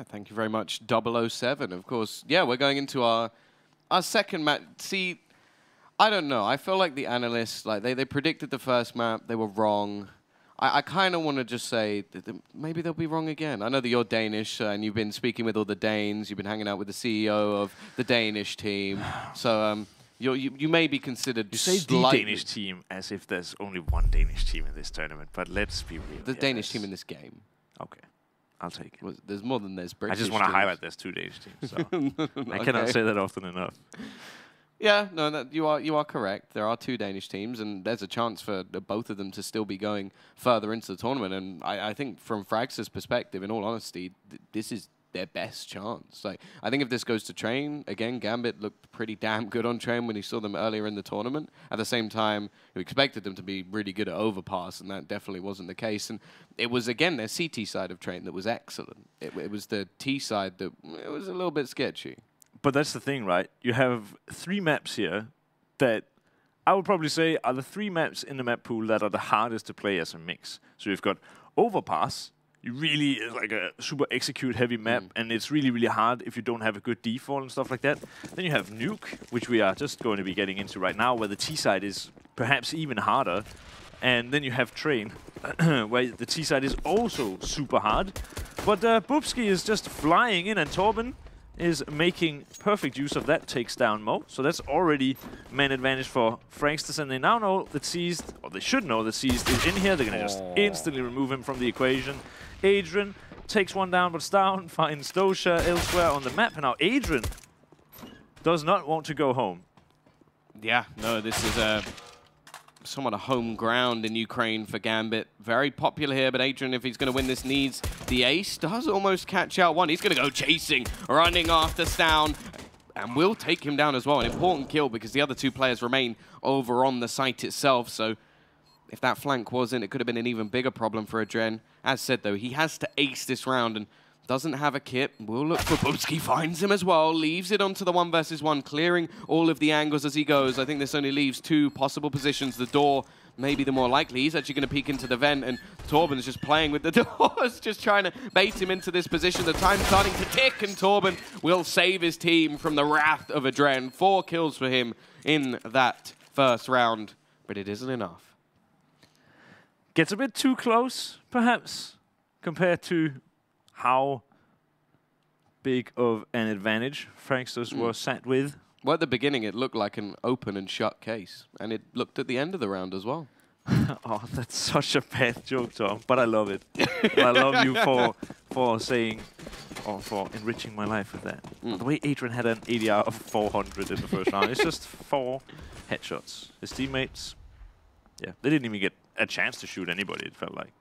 Yeah, thank you very much, 007. Of course, yeah, we're going into our second match. See, I don't know. I feel like the analysts, like they predicted the first map, they were wrong. I kind of want to just say that maybe they'll be wrong again. I know that you're Danish, and you've been speaking with all the Danes. You've been hanging out with the CEO of the Danish team. So you may be considered. You say the Danish team as if there's only one Danish team in this tournament, but let's be real. The Danish team in this game. Okay. I'll take it. Well, there's more than there's British. I just want to highlight there's 2 Danish teams. So I cannot say that often enough. Yeah, no, you are correct. There are 2 Danish teams, and there's a chance for both of them to still be going further into the tournament. And I think from Fragsters' perspective, in all honesty, this is their best chance. Like, I think if this goes to Train, again, Gambit looked pretty damn good on Train when he saw them earlier in the tournament. At the same time, you expected them to be really good at Overpass, and that definitely wasn't the case. And it was, again, their CT side of Train that was excellent. It was the T side that it was a little bit sketchy. But that's the thing, right? You have 3 maps here that I would probably say are the 3 maps in the map pool that are the hardest to play as a mix. So you've got Overpass. You really is like a super execute heavy map, and it's really, really hard if you don't have a good default and stuff like that. Then you have Nuke, which we are just going to be getting into right now, where the T side is perhaps even harder. And then you have Train, where the T side is also super hard. But Bubski is just flying in, and Torben is making perfect use of that, takes down Mo. So that's already man advantage for Fragsters, and they now know that Seized, or they should know that Seized is in here. They're going to just instantly remove him from the equation. Adrian takes one down, but down, finds Dosha elsewhere on the map, and now Adrian does not want to go home. Yeah, no, this is somewhat a home ground in Ukraine for Gambit. Very popular here, but Adrian, if he's going to win this, needs the ace. Does almost catch out one. He's going to go chasing, running after Stown, and will take him down as well. An important kill because the other 2 players remain over on the site itself. So if that flank wasn't, it could have been an even bigger problem for Adren. As said, though, he has to ace this round and doesn't have a kit. Will look for Bubski, finds him as well, leaves it onto the 1 versus 1, clearing all of the angles as he goes. I think this only leaves 2 possible positions. The door may be the more likely. He's actually going to peek into the vent, and Torben's just playing with the doors, just trying to bait him into this position. The time's starting to tick, and Torben will save his team from the wrath of Adren. 4 kills for him in that first round, but it isn't enough. Gets a bit too close, perhaps, compared to how big of an advantage Fragsters were sat with. Well, at the beginning, it looked like an open and shut case, and it looked at the end of the round as well. Oh, that's such a bad joke, Tom, but I love it. I love you for saying, or for enriching my life with that. The way Adrian had an ADR of 400 in the first round, it's just 4 headshots. His teammates, yeah, they didn't even get a chance to shoot anybody, it felt like.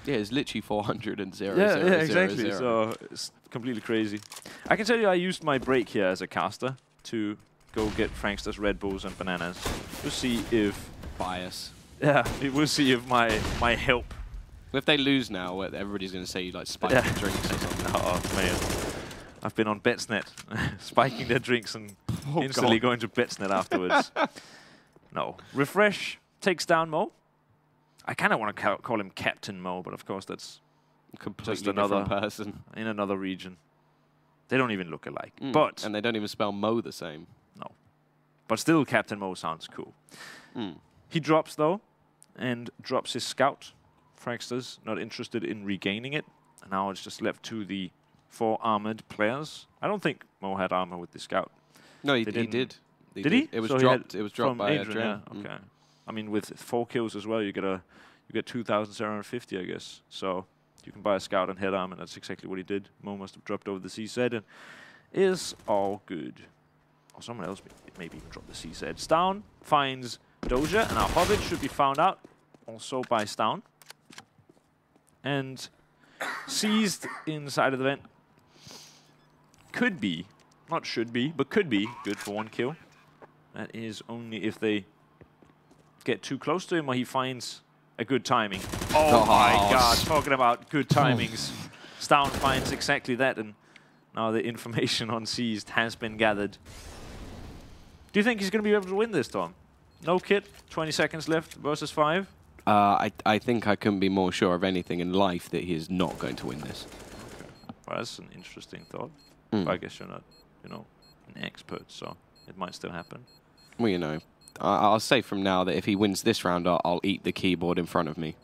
Yeah, it's literally 400 and 0, yeah, 0, yeah, 0, exactly. 0. So it's completely crazy. I can tell you I used my break here as a caster to go get Fragsters Red Bulls and bananas. We'll see if... Bias. Yeah, we'll see if my help... If they lose now, everybody's going to say you like spike the drinks or something. Oh, man. I've been on Betsnet, spiking their drinks and instantly going to Betsnet afterwards. No. Refresh takes down Mo. I kind of want to call him Captain Mo, but of course that's completely just another different person in another region. They don't even look alike, and they don't even spell Mo the same. No, but still, Captain Mo sounds cool. He drops though, and drops his scout. Fragsters not interested in regaining it, and now it's just left to the 4 armored players. I don't think Mo had armor with the scout. No, he did. Did he? It was so dropped. It was dropped by Adrian. Yeah, okay. I mean, with 4 kills as well, you get 2,750, I guess. So you can buy a scout and head arm, and that's exactly what he did. Mo must have dropped over the CZ, and is all good. Or someone else maybe even dropped the CZ. Stown finds Doja, and our Hobbit should be found out also by Stown. And Seized inside of the vent. Could be, not should be, but could be good for 1 kill. That is only if they get too close to him or he finds a good timing. Oh my god, talking about good timings. Stown finds exactly that, and now the information on Seized has been gathered. Do you think he's going to be able to win this, Tom? No kit, 20 seconds left versus 5? I think I couldn't be more sure of anything in life that he is not going to win this. Well, that's an interesting thought. Mm. But I guess you're not, you know, an expert, so it might still happen. Well, you know, I'll say from now that if he wins this round, I'll eat the keyboard in front of me.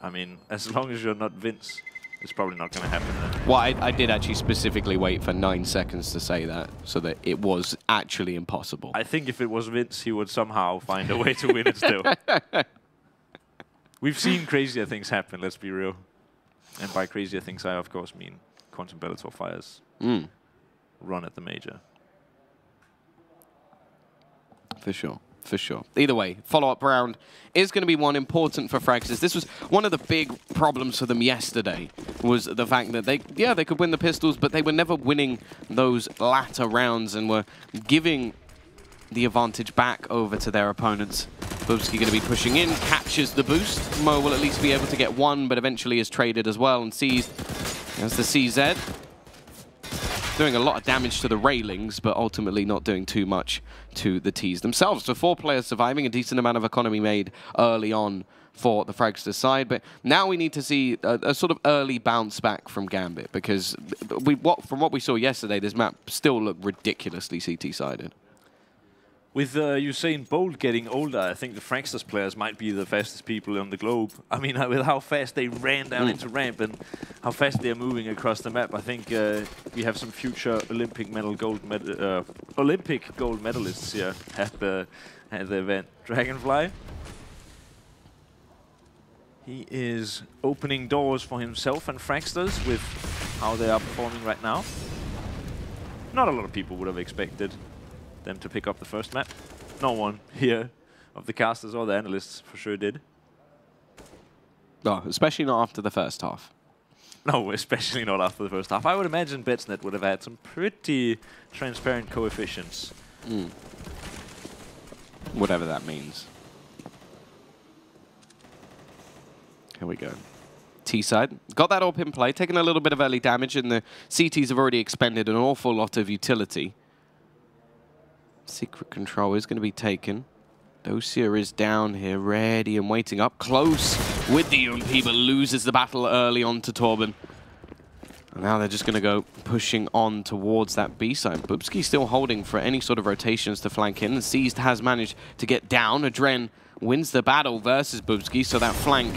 I mean, as long as you're not Vince, it's probably not going to happen then. Well, I did actually specifically wait for 9 seconds to say that, so that it was actually impossible. I think if it was Vince, he would somehow find a way to win it still. We've seen crazier things happen, let's be real. And by crazier things, I of course mean Quantum Bellator Fire's run at the major. For sure. For sure. Either way, follow-up round is going to be one important for Fragsters. This was one of the big problems for them yesterday, was the fact that they could win the pistols, but they were never winning those latter rounds and were giving the advantage back over to their opponents. Bubsky going to be pushing in, captures the boost. Mo will at least be able to get one, but eventually is traded as well and seized. There's the CZ. Doing a lot of damage to the railings, but ultimately not doing too much to the T's themselves. So 4 players surviving, a decent amount of economy made early on for the Fragsters side. But now we need to see a sort of early bounce back from Gambit, because from what we saw yesterday, this map still looked ridiculously CT-sided. With Usain Bolt getting older, I think the Fragsters players might be the fastest people on the globe. I mean, with how fast they ran down into ramp and how fast they are moving across the map, I think we have some future Olympic gold medalists here at the event. Dragonfly. He is opening doors for himself and Fragsters with how they are performing right now. Not a lot of people would have expected them to pick up the first map. No one here of the casters or the analysts for sure did. No, especially not after the first half. No, especially not after the first half. I would imagine Betsnet would have had some pretty transparent coefficients. Whatever that means. Here we go. T-side. Got that AWP in play, taking a little bit of early damage, and the CTs have already expended an awful lot of utility. Secret control is going to be taken. Dosia is down here, ready and waiting up close with the UMP, but loses the battle early on to Torben. And now they're just going to go pushing on towards that B side. Bubsky still holding for any sort of rotations to flank in. And Seized has managed to get down. Adren wins the battle versus Bubsky, so that flank,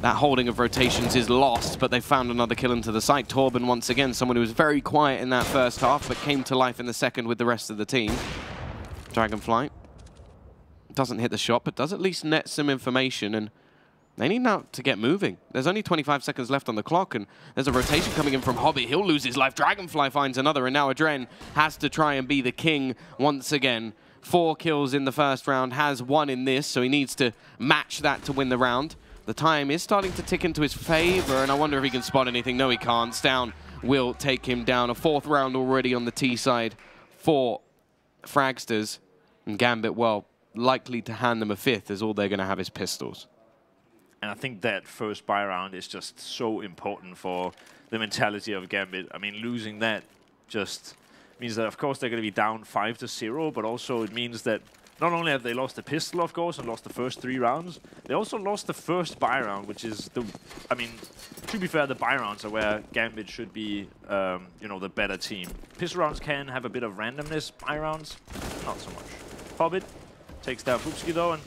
that holding of rotations is lost, but they found another kill into the site. Torben, once again, someone who was very quiet in that first half, but came to life in the second with the rest of the team. Dragonfly doesn't hit the shot, but does at least net some information, and they need now to get moving. There's only 25 seconds left on the clock, and there's a rotation coming in from Hobbit. He'll lose his life. Dragonfly finds another, and now Adren has to try and be the king once again. 4 kills in the first round, has 1 in this, so he needs to match that to win the round. The time is starting to tick into his favor, and I wonder if he can spot anything. No, he can't. Stown will take him down. A 4th round already on the T side for Fragsters. And Gambit, well, likely to hand them a 5th, as all they're going to have is pistols. And I think that first buy round is just so important for the mentality of Gambit. I mean, losing that just means that, of course, they're going to be down 5-0, but also it means that not only have they lost the pistol, of course, and lost the first 3 rounds, they also lost the first buy round, which is the... I mean, to be fair, the buy rounds are where Gambit should be, you know, the better team. Pistol rounds can have a bit of randomness. Buy rounds, not so much. Hobbit takes down Bubsky, though, and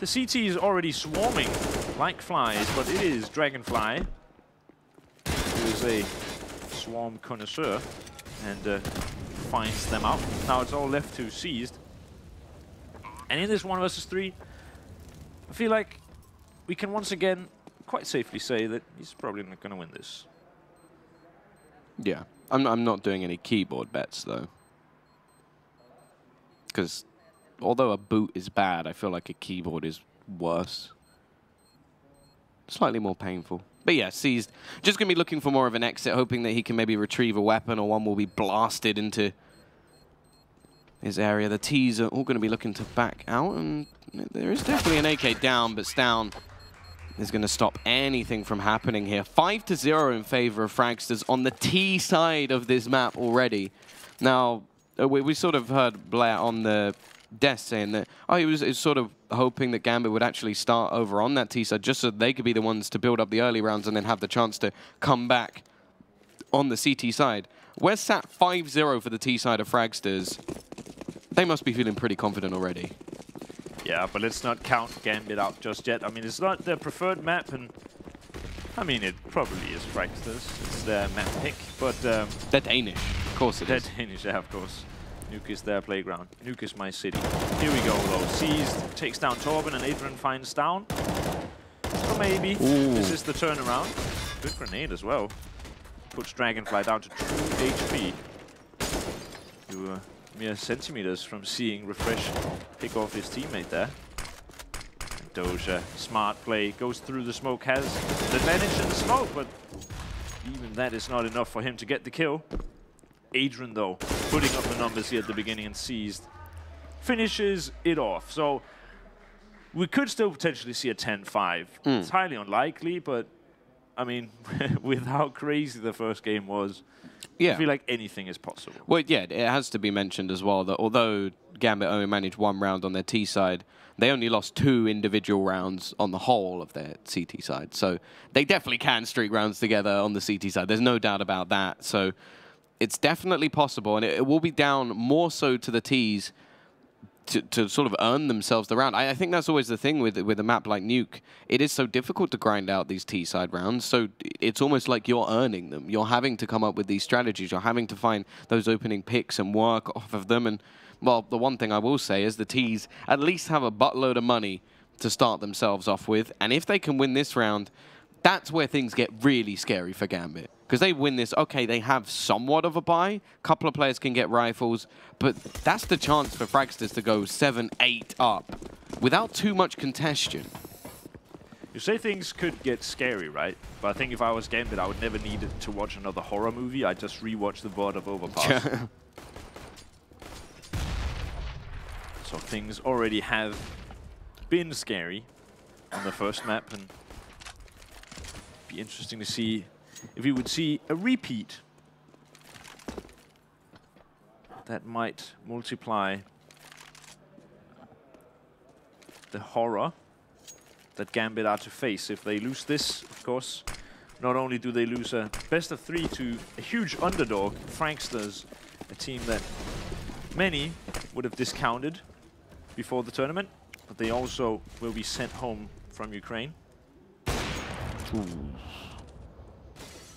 the CT is already swarming like flies, but it is Dragonfly, who is a swarm connoisseur, and finds them out. Now it's all left to Seized. And in this 1 versus 3, I feel like we can once again quite safely say that he's probably not going to win this. Yeah, I'm not doing any keyboard bets, though. Because although a boot is bad, I feel like a keyboard is worse. Slightly more painful. But yeah, Seized just going to be looking for more of an exit, hoping that he can maybe retrieve a weapon, or one will be blasted into his area. The T's are all going to be looking to back out, and there is definitely an AK down, but Stown is going to stop anything from happening here. 5-0 in favor of Fragsters on the T side of this map already. Now, we sort of heard Blair on the Des saying that, oh, he was sort of hoping that Gambit would actually start over on that T side just so they could be the ones to build up the early rounds and then have the chance to come back on the CT side. We're sat 5-0 for the T side of Fragsters. They must be feeling pretty confident already. Yeah, but let's not count Gambit out just yet. I mean, it's not their preferred map, and I mean, it probably is Fragsters. It's their map pick, but... they're Danish. Of course it is. They're Danish, yeah, of course. Nuke is their playground. Nuke is my city. Here we go, though. Seized, takes down Torben, and Adrian finds down. Or maybe. Ooh. This is the turnaround. Good grenade as well. Puts Dragonfly down to 2 HP. You were mere centimeters from seeing Refresh pick off his teammate there. And Doja, smart play, goes through the smoke, has the advantage in the smoke, but even that is not enough for him to get the kill. Adrian, though, putting up the numbers here at the beginning and Seized finishes it off. So we could still potentially see a 10-5. It's highly unlikely, but I mean, with how crazy the first game was, I feel like anything is possible. Well, yeah, it has to be mentioned as well that although Gambit only managed 1 round on their T side, they only lost 2 individual rounds on the whole of their CT side. So they definitely can streak rounds together on the CT side. There's no doubt about that. So it's definitely possible, and it will be down more so to the Ts to sort of earn themselves the round. I think that's always the thing with a map like Nuke. It is so difficult to grind out these T-side rounds, so it's almost like you're earning them. You're having to come up with these strategies. You're having to find those opening picks and work off of them. And, well, the one thing I will say is the Ts at least have a buttload of money to start themselves off with. And if they can win this round, that's where things get really scary for Gambit. Because they win this, okay, they have somewhat of a buy. A couple of players can get rifles. But that's the chance for Fragsters to go 7-8 up without too much congestion. You say things could get scary, right? But I think if I was Gambit, I would never need to watch another horror movie. I'd just rewatch the VOD of Overpass. So things already have been scary on the first map. And it'd be interesting to see if we would see a repeat. That might multiply the horror that Gambit are to face. If they lose this, of course, not only do they lose a best of 3 to a huge underdog, Fragsters, a team that many would have discounted before the tournament, but they also will be sent home from Ukraine. Ooh.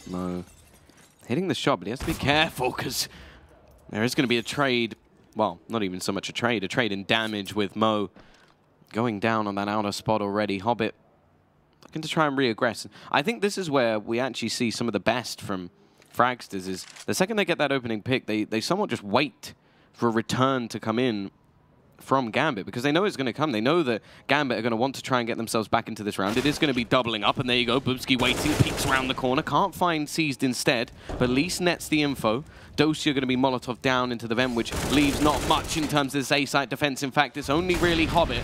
Mo hitting the shot, but he has to be careful because there is going to be a trade. Well, not even so much a trade in damage with Mo going down on that outer spot already. Hobbit looking to try and re-aggress. I think this is where we actually see some of the best from Fragsters is the second they get that opening pick, they somewhat just wait for a return to come in from Gambit because they know it's going to come. They know that Gambit are going to want to try and get themselves back into this round. It is going to be doubling up, and there you go. Boobski waiting, peeks around the corner. Can't find Seized instead, but at least nets the info. Dosia going to be Molotov down into the vent, which leaves not much in terms of this A-site defense. In fact, it's only really Hobbit.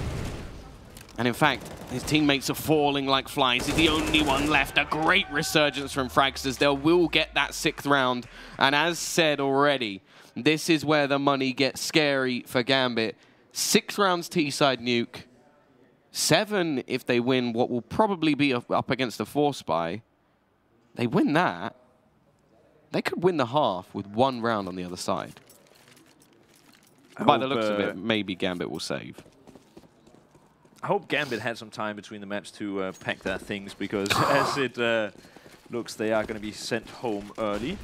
And in fact, his teammates are falling like flies. He's the only one left. A great resurgence from Fragsters. They will get that 6th round. And as said already, this is where the money gets scary for Gambit. 6 rounds T-side Nuke. 7 if they win what will probably be up against a force buy. They win that. They could win the half with 1 round on the other side. By the looks of it, maybe Gambit will save. I hope Gambit had some time between the maps to pack their things, because as it looks, they are going to be sent home early.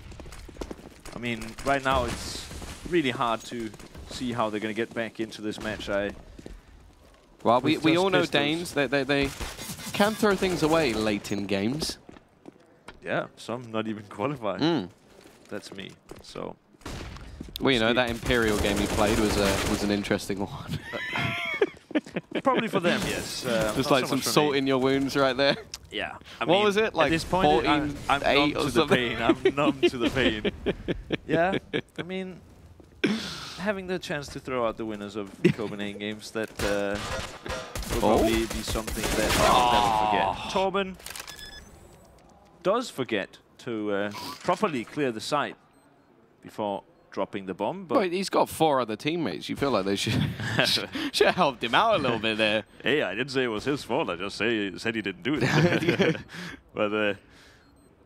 I mean, right now it's really hard to see how they're going to get back into this match. Well, we all know Danes. They can throw things away late in games. Yeah, some not even qualifying. That's me. So. Well, you know, that Imperial game you played was an interesting one. Probably for them, yes. Just like some salt in your wounds right there. Yeah. What was it? Like at this point, 14, I'm numb to the pain. I'm numb to the pain. Yeah. I mean, having the chance to throw out the winners of the Copenhagen games, that will probably be something that I'll never forget. Torben does forget to properly clear the site before dropping the bomb. But he's got 4 other teammates. You feel like they should should have helped him out a little bit there. Hey, I didn't say it was his fault. I just said he didn't do it. But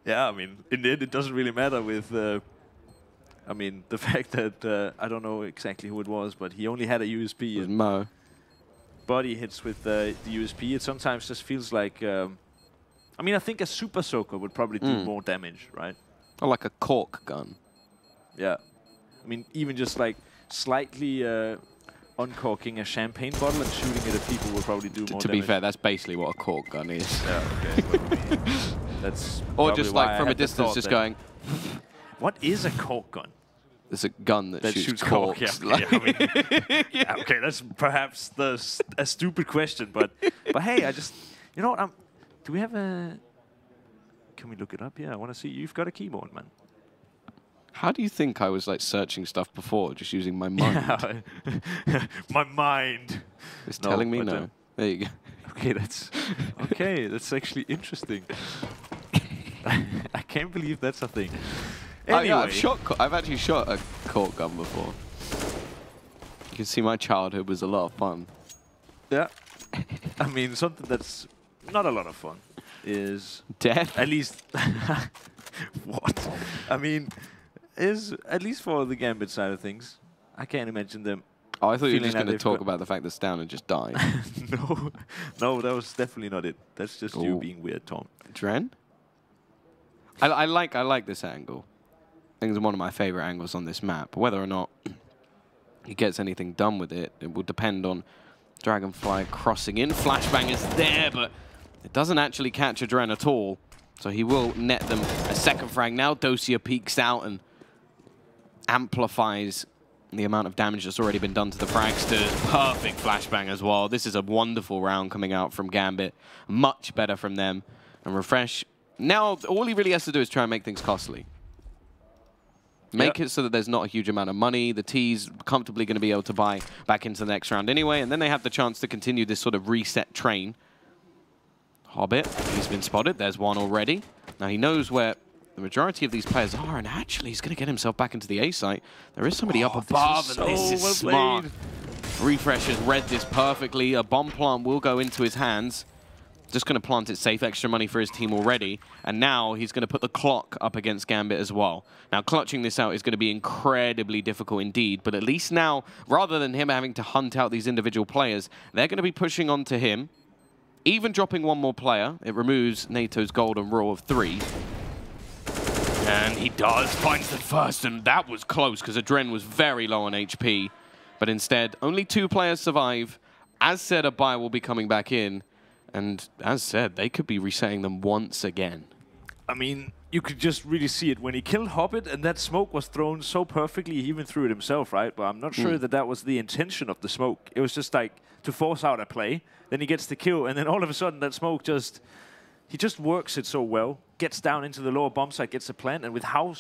yeah, I mean, in the end, it doesn't really matter with. I mean, the fact that I don't know exactly who it was, but he only had a USP. And Mo. Body hits with the USP. It sometimes just feels like. I mean, I think a super soaker would probably do more damage, right? Or like a cork gun. Yeah. I mean, even just like slightly uncorking a champagne bottle and shooting it at people will probably do more damage. To be fair, that's basically what a cork gun is. Yeah, okay. That's or just like from a distance, just going. What is a cork gun? It's a gun that shoots corks. Yeah, okay, I mean, yeah, okay, that's perhaps a stupid question, but hey, I just, you know what? Do we have a? Can we look it up? Yeah, I want to see. You've got a keyboard, man. How do you think I was like searching stuff before, just using my mind? Yeah. My mind. It's telling me no. There you go. Okay, that's actually interesting. I can't believe that's a thing. Anyway. Yeah, I've actually shot a cork gun before. You can see my childhood was a lot of fun. Yeah. I mean, something that's not a lot of fun is... Death? At least... What? I mean, is at least for the Gambit side of things, I can't imagine them... Oh, I thought you were just going to talk about the fact that Starladder just died. No, that was definitely not it. That's just you being weird, Tom. Dren? I like this angle. I think it's one of my favorite angles on this map. Whether or not he gets anything done with it, it will depend on Dragonfly crossing in. Flashbang is there, but it doesn't actually catch a Dren at all. So he will net them a second frag. Now Dosia peeks out and amplifies the amount of damage that's already been done to the Fragsters. Perfect flashbang as well. This is a wonderful round coming out from Gambit. Much better from them. And Refresh, now all he really has to do is try and make things costly. Make it so that there's not a huge amount of money. The T's comfortably going to be able to buy back into the next round anyway, and then they have the chance to continue this sort of reset train. Hobbit, he's been spotted. There's one already. Now he knows where the majority of these players are, and actually he's going to get himself back into the A site. There is somebody up above, and this is smart. Refresh has read this perfectly. A bomb plant will go into his hands. Just going to plant it safe, extra money for his team already. And now he's going to put the clock up against Gambit as well. Now, clutching this out is going to be incredibly difficult indeed. But at least now, rather than him having to hunt out these individual players, they're going to be pushing on to him. Even dropping one more player, it removes NATO's golden rule of 3. And he finds the first, and that was close because Adren was very low on HP. But instead, only 2 players survive. As said, a buy will be coming back in. And as said, they could be resetting them once again. I mean, you could just really see it when he killed Hobbit, and that smoke was thrown so perfectly, he even threw it himself, right? But I'm not sure that that was the intention of the smoke. It was just like to force out a play. Then he gets the kill, and then all of a sudden that smoke he just works it so well. Gets down into the lower bomb site, gets a plant, and with how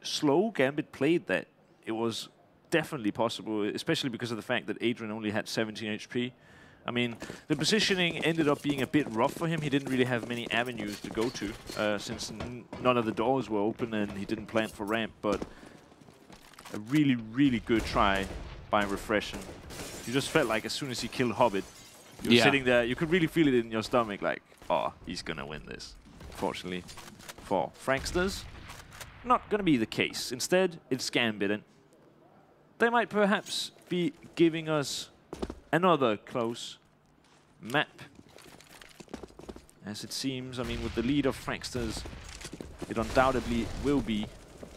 slow Gambit played that, it was definitely possible, especially because of the fact that Adrian only had 17 HP. I mean, the positioning ended up being a bit rough for him. He didn't really have many avenues to go to since none of the doors were open and he didn't plant for ramp, but a really, really good try by Refresh. You just felt like as soon as he killed Hobbit, you were sitting there, you could really feel it in your stomach like, oh, he's going to win this. Fortunately for Fragsters, not going to be the case. Instead, it's Gambit, and they might perhaps be giving us another close map. As it seems, I mean, with the lead of Fragsters, it undoubtedly will be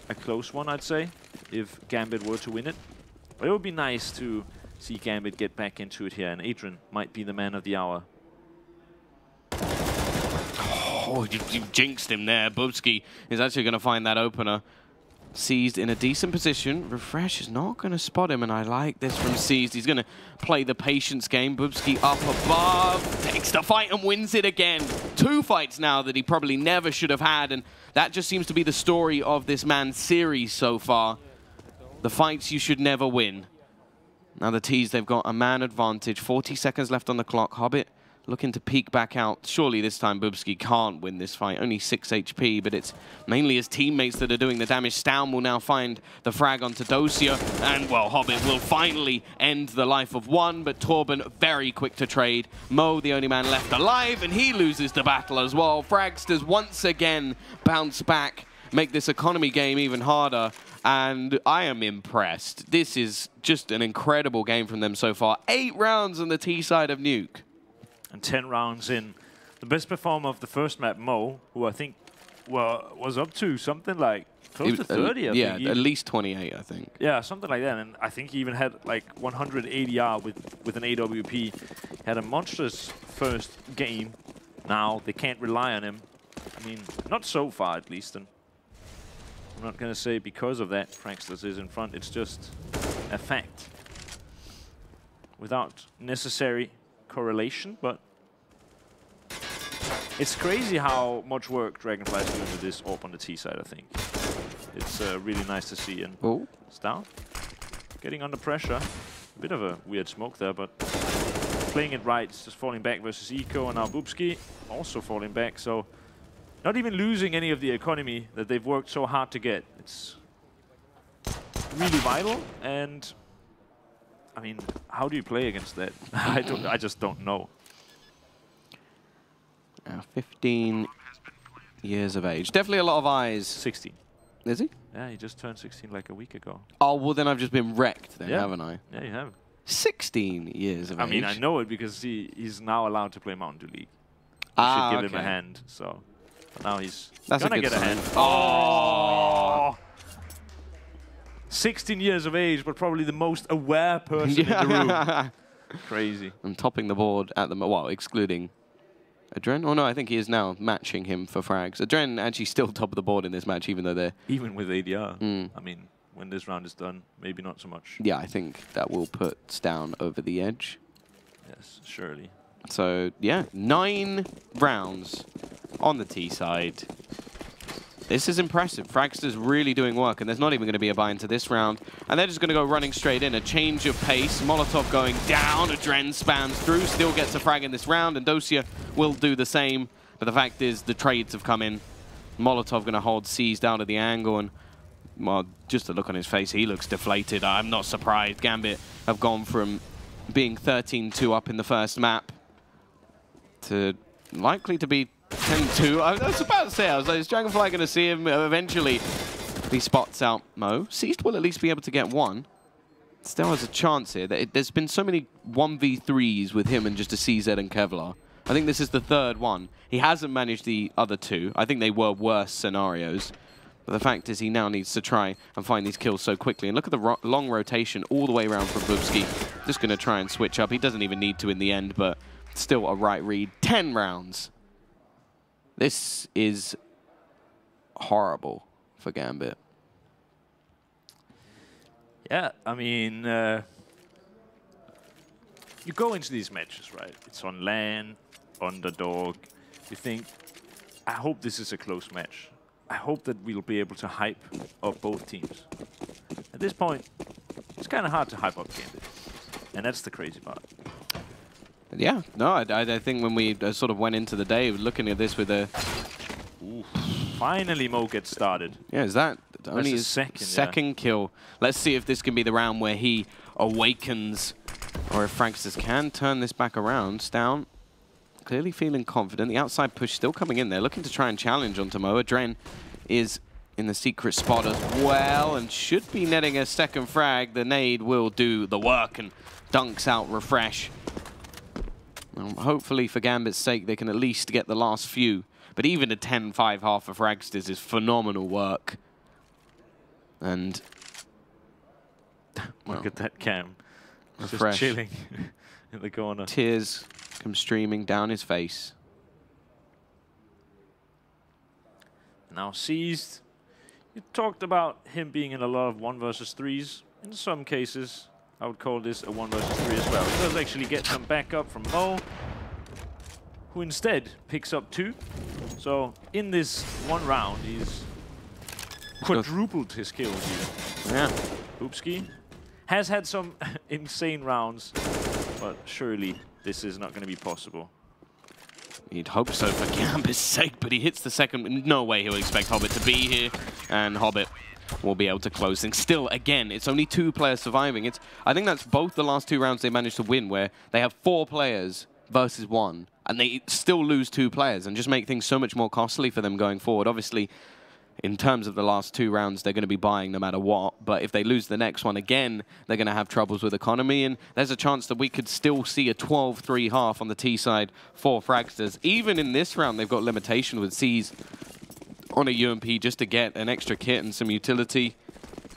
a close one, I'd say, if Gambit were to win it. But it would be nice to see Gambit get back into it here, and Adrian might be the man of the hour. Oh, you jinxed him there. Bubsky is actually going to find that opener. Seized in a decent position. Refresh is not going to spot him, and I like this from Seized. He's going to play the patience game. Bubsky up above, takes the fight and wins it again. 2 fights now that he probably never should have had, and that just seems to be the story of this man's series so far. The fights you should never win. Now the T's, they've got a man advantage. 40 seconds left on the clock. Hobbit looking to peek back out. Surely this time Bubski can't win this fight. Only 6 HP, but it's mainly his teammates that are doing the damage. Stown will now find the frag onto Dosia, and, well, Hobbit will finally end the life of one, but Torben very quick to trade. Mo, the only man left alive, and he loses the battle as well. Fragsters once again bounce back, make this economy game even harder, and I am impressed. This is just an incredible game from them so far. 8 rounds on the T side of Nuke. And 10 rounds in. The best performer of the first map, Mo, who I think was up to something like close to 30, I think. Yeah, at least 28, I think. Yeah, something like that. And I think he even had like 100 ADR with an AWP. Had a monstrous first game. Now they can't rely on him. I mean, not so far at least. And I'm not going to say because of that Fragsters is in front. It's just a fact. Without necessary correlation, but it's crazy how much work Dragonfly is doing with this AWP on the T side, I think. It's really nice to see. And it's down. Getting under pressure. A bit of a weird smoke there, but playing it right. It's just falling back versus Eco, and now Bubski also falling back. So not even losing any of the economy that they've worked so hard to get. It's really vital, and I mean, how do you play against that? I just don't know. 15 years of age. Definitely a lot of eyes. 16. Is he? Yeah, he just turned 16 like a week ago. Oh, well then I've just been wrecked then, haven't I? Yeah, you have. 16 years of age. I mean, I know it because he's now allowed to play Mountain Dew League. You should give him a hand, so. But now he's gonna get a hand. Oh! 16 years of age, but probably the most aware person in the room. Crazy. And topping the board at the well, excluding Adren. Oh no, I think he is now matching him for frags. Adren actually still top of the board in this match, even though they're even with ADR. I mean, when this round is done, maybe not so much. Yeah, I think that will put Stown over the edge. Yes, surely. So yeah, 9 rounds on the T side. This is impressive. Fragster's really doing work, and there's not even going to be a buy into this round. And they're just going to go running straight in. A change of pace. Molotov going down. Adren spams through. Still gets a frag in this round, and Dosia will do the same. But the fact is, the trades have come in. Molotov going to hold C's down at the angle, and well, just a look on his face, he looks deflated. I'm not surprised. Gambit have gone from being 13-2 up in the first map to likely to be 10-2. I was about to say, I was like, is Dragonfly going to see him eventually? He spots out Mo. Seized will at least be able to get one. Still has a chance here. There's been so many 1v3s with him and just a CZ and Kevlar. I think this is the 3rd one. He hasn't managed the other 2. I think they were worse scenarios. But the fact is he now needs to try and find these kills so quickly. And look at the long rotation all the way around from Bubski. Just going to try and switch up. He doesn't even need to in the end, but still a right read. 10 rounds. This is horrible for Gambit. Yeah, I mean, you go into these matches, right? It's on LAN, underdog. You think, I hope this is a close match. I hope that we'll be able to hype up both teams. At this point, it's kind of hard to hype up Gambit. And that's the crazy part. Yeah, no, I think when we sort of went into the day looking at this with a... Ooh. Finally Mo gets started. Yeah, is that only his second kill? Let's see if this can be the round where he awakens, or if Fragsters can turn this back around. Stown clearly feeling confident. The outside push still coming in there, looking to try and challenge onto Mo. Adren is in the secret spot as well, and should be netting a second frag. The nade will do the work and dunks out Refresh. Hopefully, for Gambit's sake, they can at least get the last few. But even a 10-5 half for Fragsters is phenomenal work. And well, look at that cam. Refresh. Just chilling in the corner. Tears come streaming down his face. Now seized. You talked about him being in a lot of 1 versus 3s. In some cases, I would call this a 1 versus 3 as well. He does actually get some backup from Mo, who instead picks up 2. So in this one round, he's quadrupled his kills here. Yeah. Bubski has had some insane rounds, but surely this is not going to be possible. You'd hope so for Gambit's sake, but he hits the second. No way he'll expect Hobbit to be here, and Hobbit will be able to close things. Still, again, it's only 2 players surviving. I think that's both the last 2 rounds they managed to win, where they have 4 players versus 1, and they still lose 2 players and just make things so much more costly for them going forward. Obviously, in terms of the last 2 rounds, they're going to be buying no matter what. But if they lose the next one again, they're going to have troubles with economy. And there's a chance that we could still see a 12-3 half on the T side for Fragsters. Even in this round, they've got limitation with C's on a UMP just to get an extra kit and some utility.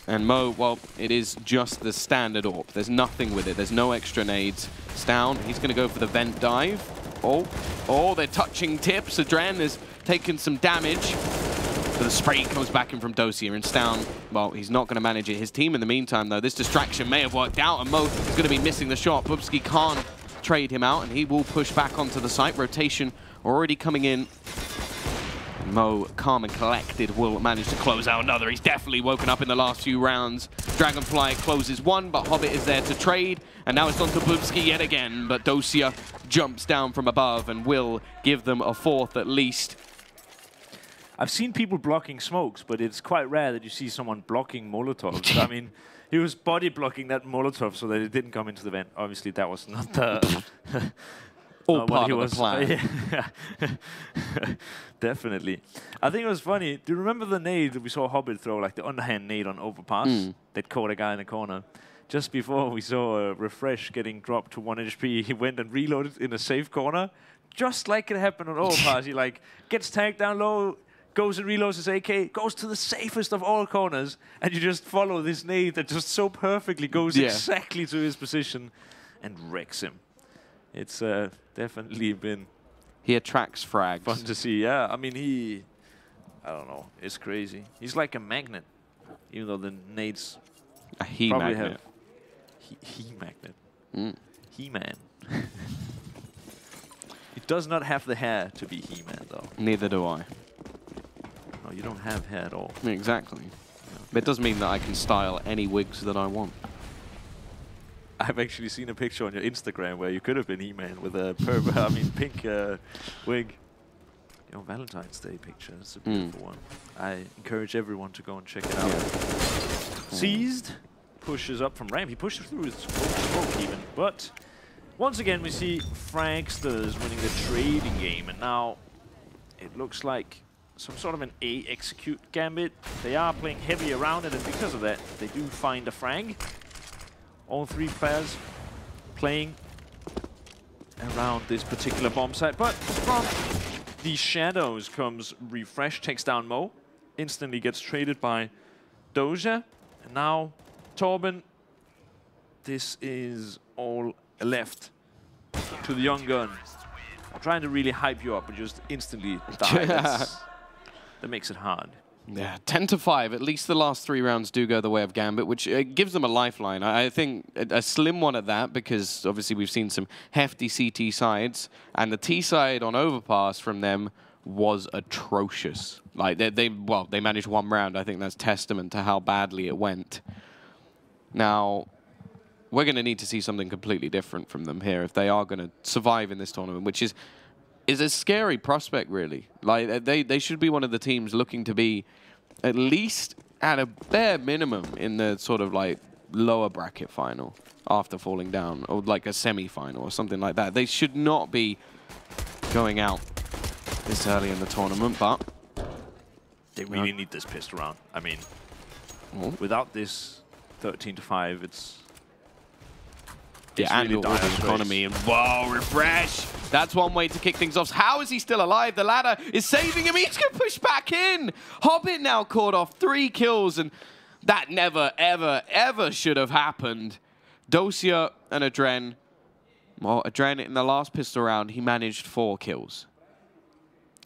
And Mo, well, it is just the standard AWP. There's nothing with it. There's no extra nades. Down. He's going to go for the vent dive. Oh, they're touching tips. Adren has taken some damage. But the spray comes back in from Dosia, and Stown, well, he's not going to manage it. His team, in the meantime, though, this distraction may have worked out, and Mo is going to be missing the shot. Bubsky can't trade him out, and he will push back onto the site. Rotation already coming in. Mo, calm and collected, will manage to close out another. He's definitely woken up in the last few rounds. Dragonfly closes one, but Hobbit is there to trade. And now it's on to Bubsky yet again, but Dosia jumps down from above and will give them a 4th at least. I've seen people blocking smokes, but it's quite rare that you see someone blocking Molotovs. I mean, he was body blocking that Molotov so that it didn't come into the vent. Obviously, that was not the... All part of the plan. Yeah. Definitely. I think it was funny. Do you remember the nade that we saw Hobbit throw, like the underhand nade on overpass that caught a guy in the corner? Just before we saw a refresh getting dropped to 1 HP, he went and reloaded in a safe corner, just like it happened on overpass. He like gets tagged down low, goes and reloads his AK, goes to the safest of all corners, and you just follow this nade that just so perfectly goes exactly to his position and wrecks him. It's definitely been... He attracts frags. Fun to see, yeah. I mean, I don't know, it's crazy. He's like a magnet, even though the nades... A he-magnet. He-magnet. He-man. He does not have the hair to be He-man, though. Neither do I. No, you don't have hair at all. Exactly. But it does mean that I can style any wigs that I want. I've actually seen a picture on your Instagram where you could have been He-Man with a pink wig. Your Valentine's Day picture. It's a beautiful one. I encourage everyone to go and check it out. Seized pushes up from ramp. He pushes through his smoke even. But once again, we see Fragsters winning the trading game. And now it looks like some sort of an A execute Gambit. They are playing heavy around it, and because of that, they do find a frag. All 3 players playing around this particular bomb site. But from the shadows comes Refresh, takes down Mo, instantly gets traded by Doja. And now Torben, this is all left to the young gun. I'm trying to really hype you up and just instantly die. That makes it hard. Yeah, 10-5. At least the last 3 rounds do go the way of Gambit, which gives them a lifeline. I think a slim one at that, because obviously we've seen some hefty CT sides, and the T side on overpass from them was atrocious. Like they managed 1 round. I think that's testament to how badly it went. Now, we're going to need to see something completely different from them here if they are going to survive in this tournament, which is a scary prospect, really. Like, they should be one of the teams looking to be at least at a bare minimum in the sort of like lower bracket final after falling down, or like a semi-final or something like that. They should not be going out this early in the tournament, but they really need this pissed around. I mean, without this 13-5, it's and really with the economy. And whoa, Refresh! That's one way to kick things off. How is he still alive? The ladder is saving him. He's going to push back in. Hobbit now caught off 3 kills, and that never, ever, ever should have happened. Dosia and Adren. Well, Adren in the last pistol round, he managed 4 kills.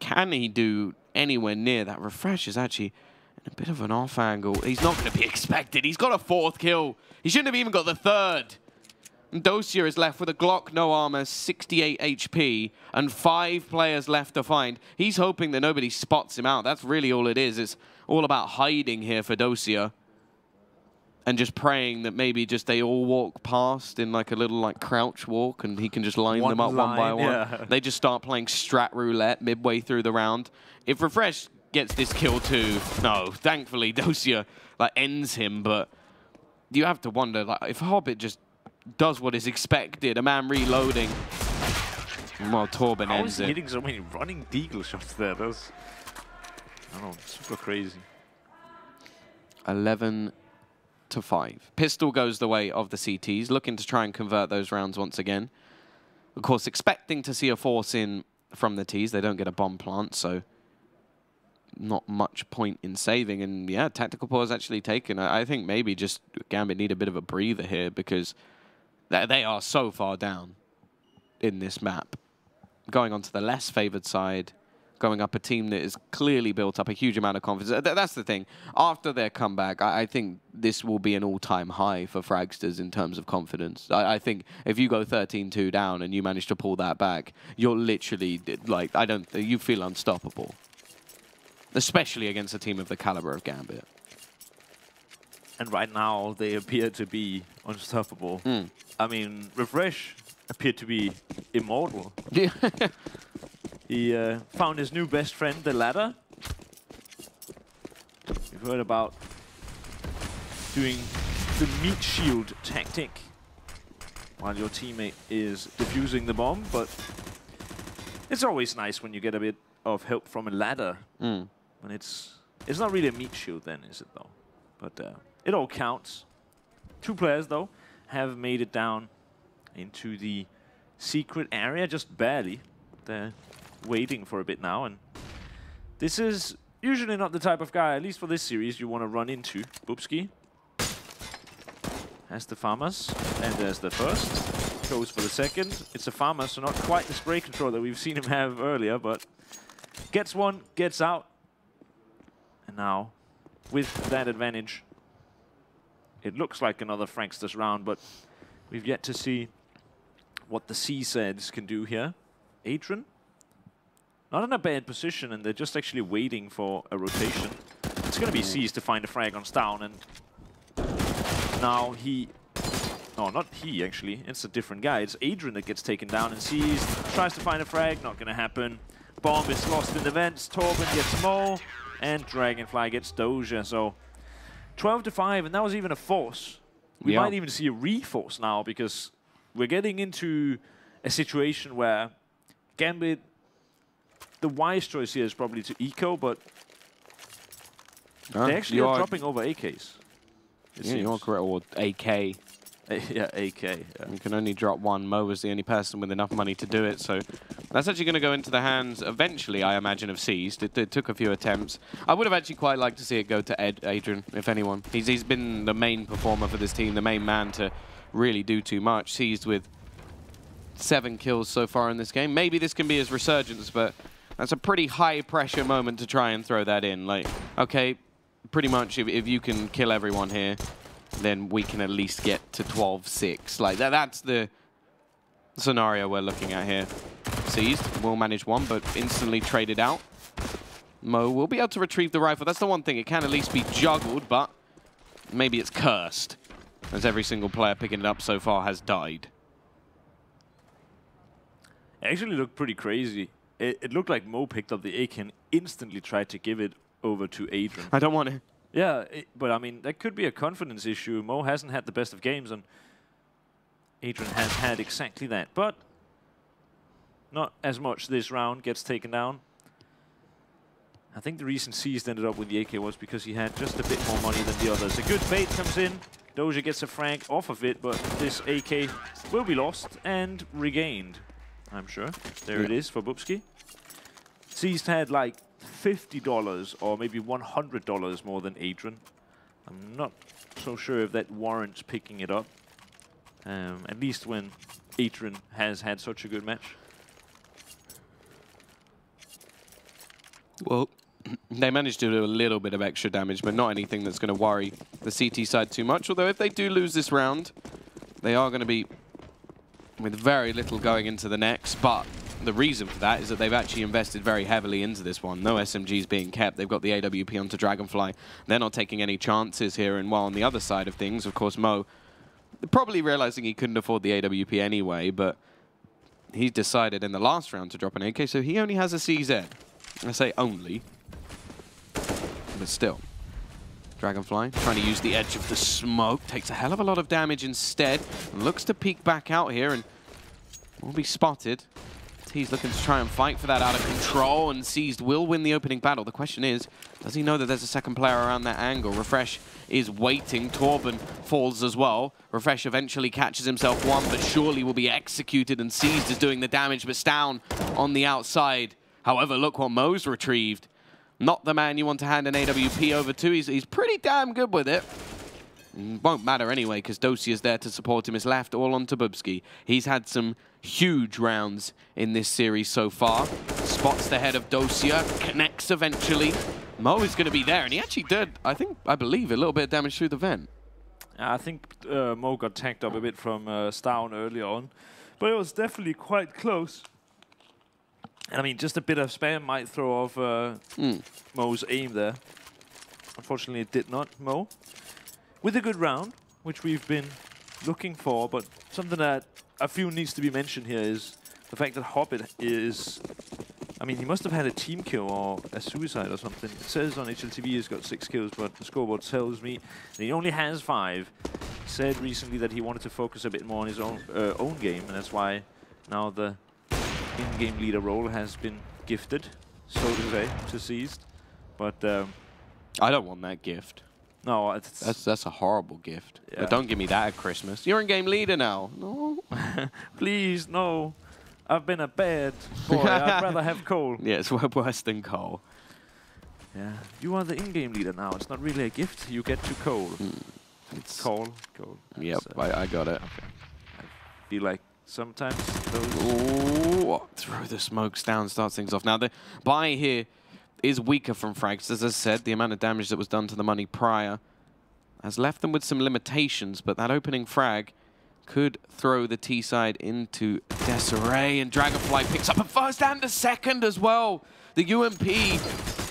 Can he do anywhere near that? Refresh is actually in a bit of an off angle. He's not going to be expected. He's got a 4th kill. He shouldn't have even got the 3rd. And Dosia is left with a Glock, no armor, 68 HP, and 5 players left to find. He's hoping that nobody spots him out. That's really all it is. It's all about hiding here for Dosia. and just praying that maybe just they all walk past in like a little like crouch walk and he can just line them up one by one. Yeah. They just start playing strat roulette midway through the round. If Refresh gets this kill too, no, thankfully Dosia like ends him, but you have to wonder like if Hobbit just does what is expected, a man reloading. Well, Torben How ends is he it. hitting so many running deagle shots there? That's, I don't know, super crazy. 11-5. Pistol goes the way of the CTs, looking to try and convert those rounds once again. Of course, expecting to see a force in from the Ts. They don't get a bomb plant, so not much point in saving. And yeah, tactical pause actually taken. I think maybe just Gambit need a bit of a breather here because they are so far down in this map. Going on to the less favored side, going up a team that is clearly built up a huge amount of confidence. That's the thing. After their comeback, I think this will be an all-time high for Fragsters in terms of confidence. I think if you go 13-2 down and you manage to pull that back, you're literally, like, you feel unstoppable. Especially against a team of the caliber of Gambit. And right now, they appear to be unstoppable. I mean, Refresh appeared to be immortal. Yeah. He found his new best friend, the ladder. We've heard about doing the meat shield tactic while your teammate is defusing the bomb, but it's always nice when you get a bit of help from a ladder. When it's not really a meat shield then, is it though? But it all counts. 2 players though have made it down into the secret area, just barely. They're waiting for a bit now, and this is usually not the type of guy, at least for this series, you want to run into. Bubsky has the farmers, and there's the first. Goes for the second. It's a farmer, so not quite the spray control that we've seen him have earlier, but gets one, gets out. And now, with that advantage, it looks like another Fragsters round, but we've yet to see what the C-Seds can do here. Adrian, not in a bad position, and they're just actually waiting for a rotation. It's going to be C's to find a frag on Stown, and now he... No, not he, actually. It's a different guy. It's Adrian that gets taken down, and C's tries to find a frag. Not going to happen. Bomb is lost in the vents. Torben gets Mo, and Dragonfly gets Doja. So 12-5, and that was even a force. We might even see a reforce now, because we're getting into a situation where Gambit, the wise choice here is probably to eco, but they actually are dropping over AKs. Yeah, you're correct. Or AK. Yeah, AK. Yeah. You can only drop one. Mo was the only person with enough money to do it, so that's actually going to go into the hands, eventually, I imagine, of Seized. It took a few attempts. I would have actually quite liked to see it go to Adrian, if anyone. He's been the main performer for this team, the main man to really do too much. Seized with 7 kills so far in this game. Maybe this can be his resurgence, but that's a pretty high-pressure moment to try and throw that in. Like, okay, pretty much if you can kill everyone here, then we can at least get to 12-6. Like, that's the scenario we're looking at here. Seized will manage one, but instantly traded out. Mo will be able to retrieve the rifle. That's the one thing. It can at least be juggled, but maybe it's cursed, as every single player picking it up so far has died. It actually looked pretty crazy. It looked like Mo picked up the AK and instantly tried to give it over to Adrian. I don't want to. Yeah, but I mean, that could be a confidence issue. Mo hasn't had the best of games, and Adrian has had exactly that. But not as much this round. Gets taken down. I think the reason Seized ended up with the AK was because he had just a bit more money than the others. A good bait comes in. Doja gets a frag off of it, but this AK will be lost and regained, I'm sure. There it is for Bubsky. Seized had like $50 or maybe $100 more than Adrian. I'm not so sure if that warrants picking it up. At least when Adrian has had such a good match. Well, they managed to do a little bit of extra damage, but not anything that's going to worry the CT side too much. Although if they do lose this round, they are going to be with very little going into the next. But the reason for that is that they've actually invested very heavily into this one. No SMGs being kept. They've got the AWP onto Dragonfly. They're not taking any chances here. And while on the other side of things, of course, Mo probably realizing he couldn't afford the AWP anyway, but he decided in the last round to drop an AK, so he only has a CZ. I say only, but still. Dragonfly trying to use the edge of the smoke, takes a hell of a lot of damage instead, and looks to peek back out here and will be spotted. He's looking to try and fight for that out of control, and Seized will win the opening battle. The question is, does he know that there's a second player around that angle? Refresh is waiting. Torben falls as well. Refresh eventually catches himself one, but surely will be executed, and Seized is doing the damage, but Stown on the outside. However, look what Mo's retrieved. Not the man you want to hand an AWP over to. He's pretty damn good with it. Won't matter anyway, because Dosia's there to support him. It's left all onto Bubsky. He's had some huge rounds in this series so far. Spots the head of Dosia, connects eventually. Mo is going to be there, and he actually did, I believe, a little bit of damage through the vent. I think Mo got tagged up a bit from Stown early on, but it was definitely quite close. And I mean, just a bit of spam might throw off Mo's aim there. Unfortunately, it did not, Mo. With a good round, which we've been looking for, but something that I feel needs to be mentioned here is the fact that Hobbit is... I mean, he must have had a team kill or a suicide or something. It says on HLTV he's got 6 kills, but the scoreboard tells me that he only has 5. He said recently that he wanted to focus a bit more on his own game, and that's why now the in-game leader role has been gifted, so to say, to Seized. But I don't want that gift. No, that's a horrible gift. Yeah. But don't give me that at Christmas. You're in-game leader now. No. Please, no. I've been a bad boy. I'd rather have Cole. Yeah, it's worse than Cole. Yeah, you are the in-game leader now. It's not really a gift. You get to Cole. It's Cole. Yep, I got it. Okay. I feel like sometimes those... Ooh, throw the smokes down, starts things off. Now, the buy here is weaker from Fragsters. As I said, the amount of damage that was done to the money prior has left them with some limitations, but that opening frag could throw the T-side into disarray, and Dragonfly picks up a first and a second as well. The UMP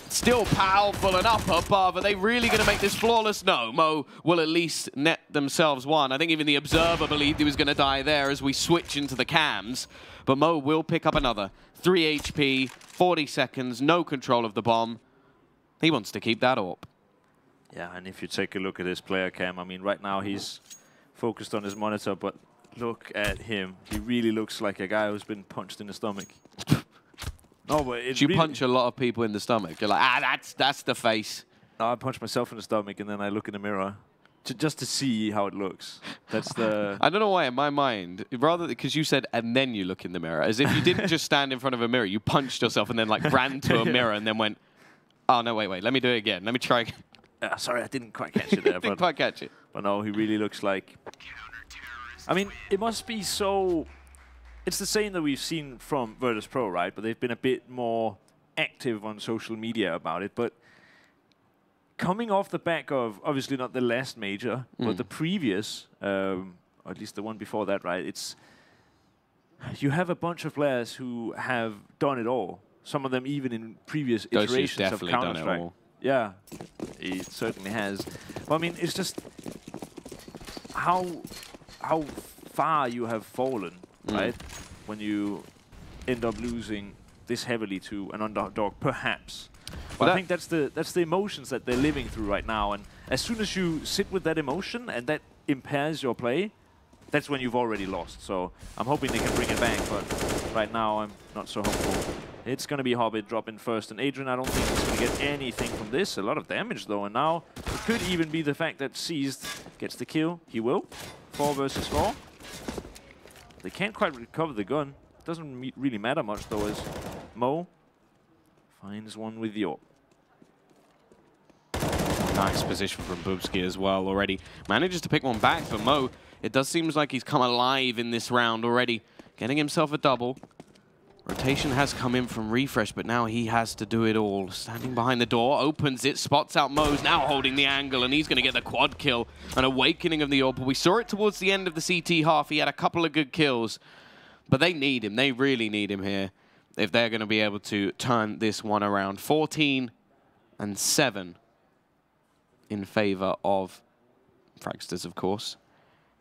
still powerful and up above. Are they really going to make this flawless? No, Mo will at least net themselves one. I think even the Observer believed he was going to die there as we switch into the cams. But Mo will pick up another. 3 HP, 40 seconds, no control of the bomb. He wants to keep that up. Yeah, and if you take a look at his player cam, I mean, right now he's focused on his monitor, but look at him. He really looks like a guy who's been punched in the stomach. No, but you punch a lot of people in the stomach. You're like, that's the face. No, I punch myself in the stomach, and then I look in the mirror just to see how it looks. That's the... I don't know why in my mind, rather because you said, and then you look in the mirror, as if you didn't just stand in front of a mirror, you punched yourself and then like ran to a mirror and then went, oh, no, wait, let me do it again. Let me try again. Sorry, I didn't quite catch it there. Didn't quite catch it. But no, he really looks like... I mean, it must be so... It's the same that we've seen from Virtus Pro, right? But they've been a bit more active on social media about it. But coming off the back of, obviously not the last major, but the previous, or at least the one before that, right? It's... You have a bunch of players who have done it all. Some of them even in previous iterations of Counter-Strike. Yeah, he certainly has. Well, I mean, it's just how far you have fallen, right? When you end up losing this heavily to an underdog, perhaps. But I think that's the emotions that they're living through right now. And as soon as you sit with that emotion and that impairs your play, that's when you've already lost. So I'm hoping they can bring it back, but right now I'm not so hopeful. It's going to be Hobbit dropping first, and Adrian, I don't think he's going to get anything from this. A lot of damage, though, and now it could even be the fact that Seized gets the kill. He will. 4 versus 4. They can't quite recover the gun. Doesn't really matter much, though, as Mo finds one with the AWP. Nice position from Bubsky as well already. Manages to pick one back, but Mo, it does seem like he's come alive in this round already. Getting himself a double. Rotation has come in from Refresh, but now he has to do it all. Standing behind the door, opens it, spots out Mo's, now holding the angle, and he's going to get the quad kill. An awakening of the AWP. We saw it towards the end of the CT half. He had a couple of good kills, but they need him. They really need him here. if they're going to be able to turn this one around. 14-7 in favor of Fragsters, of course.